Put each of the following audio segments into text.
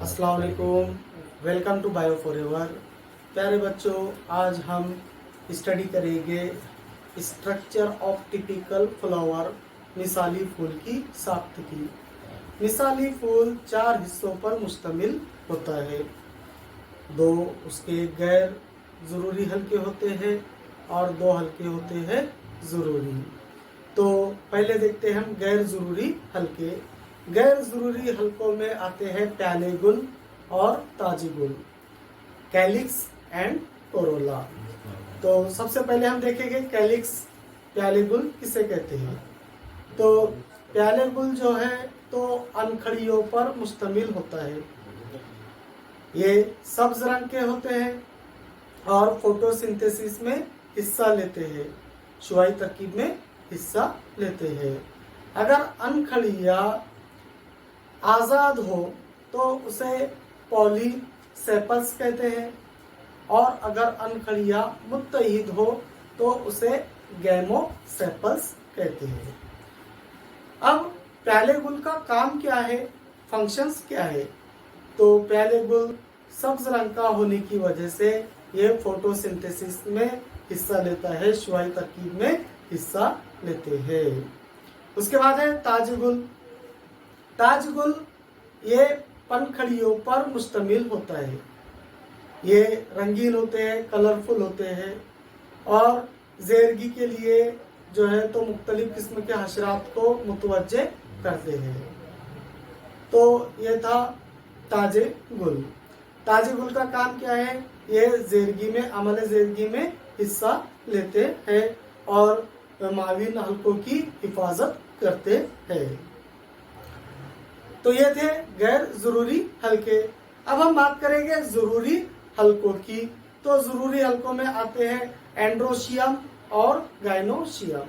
अस्सलाम वालेकुम, welcome to bio forever. प्यारे बच्चों, आज हम स्टडी करेंगे स्ट्रक्चर ऑफ टिपिकल फ्लावर, मिसाली फूल की साख्त की। मिसाली फूल 4 हिस्सों पर मुश्तमिल होता है। 2 उसके गैर ज़रूरी हल्के होते हैं और 2 हल्के होते हैं ज़रूरी। तो पहले देखते हैं हम गैर ज़रूरी हल्के। गैर ज़रूरी हल्कों में आते हैं प्याले गुल और ताजी गुल, कैलिक्स एंड कोरोला। तो सबसे पहले हम देखेंगे कैलिक्स, प्याले गुल किसे कहते हैं। तो प्याले गुल जो है तो अनखड़ियों पर मुश्तमिल होता है। ये सब्ज रंग के होते हैं और फोटोसिंथेसिस में हिस्सा लेते हैं, शुआई तरकीब में हिस्सा लेते हैं। अगर अनखड़िया आज़ाद हो तो उसे पॉलीसेपल्स कहते हैं, और अगर अनखड़िया मुत्तहिद हो तो उसे गैमोसेपल्स कहते हैं। अब प्याले गुल का काम क्या है, फंक्शंस क्या है। तो प्याले गुल सब्ज रंग का होने की वजह से ये फोटोसिंथेसिस में हिस्सा लेता है, शुआई तरकीब में हिस्सा लेते हैं। उसके बाद है ताज गुल। ताज गुल ये पंखड़ियों पर मुश्तमिल होता है। ये रंगीन होते हैं, कलरफुल होते हैं और ज़ेरगी के लिए जो है तो मुख्तलिफ किस्म के हशरात को मुतवज्जे करते हैं। तो ये था ताजे गुल। ताजे गुल का काम क्या है, ये ज़ेरगी में, अमल ज़ेरगी में हिस्सा लेते हैं और माविन हल्कों की हिफाजत करते हैं। तो ये थे गैर जरूरी हल्के। अब हम बात करेंगे जरूरी हल्कों की। तो जरूरी हल्कों में आते हैं एंड्रोशियम और गाइनोशियम,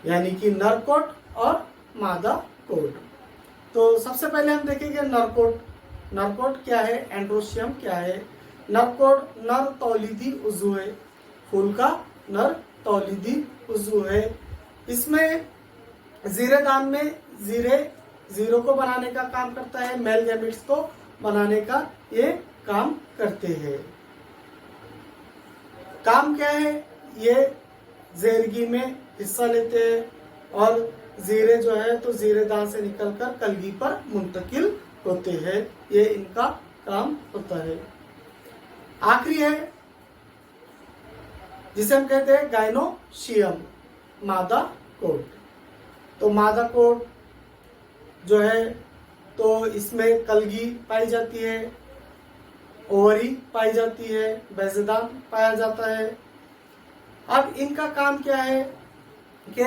यानी कि नर कोट और मादा कोट। तो सबसे पहले हम देखेंगे नर कोट। नर कोट क्या है, एंड्रोशियम क्या है। नर कोट नर तौलीदी उज़्व है, फूल का नर तौलीदी उज़्व है। इसमें जीरेदान में जीरो को बनाने का काम करता है, मेल गैमेट्स को बनाने का ये काम करते हैं। काम क्या है, ये ज़ेरगी में हिस्सा लेते हैं और जीरे जो है तो जीरेदान से निकलकर कलगी पर मुंतकिल होते हैं। ये इनका काम होता है। आखिरी है जिसे हम कहते हैं गाइनोशियम, मादा कोट। तो मादा कोट जो है तो इसमें कलगी पाई जाती है, ओवरी पाई जाती है, बेज़ेदान पाया जाता है। अब इनका काम क्या है कि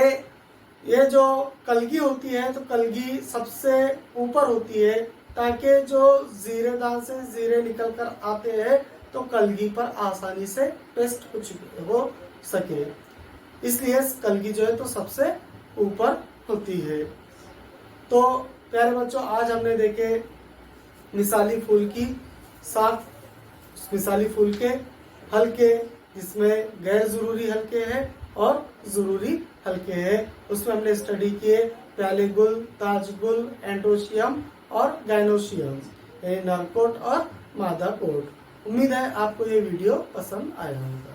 ये जो कलगी होती है तो कलगी सबसे ऊपर होती है, ताकि जो जीरेदान से जीरे निकल कर आते हैं तो कलगी पर आसानी से पेस्ट कुछ हो सके, इसलिए कलगी जो है तो सबसे ऊपर होती है। तो प्यारे बच्चों, आज हमने देखे मिसाली फूल की साख, मिसाली फूल के हल्के, जिसमें गैर जरूरी हल्के हैं और जरूरी हल्के हैं। उसमें हमने स्टडी किए प्याले गुल, ताज गुल, एंड्रोशियम और गाइनोशियम, यानी नर कोट और मादा कोट। उम्मीद है आपको ये वीडियो पसंद आया होगा।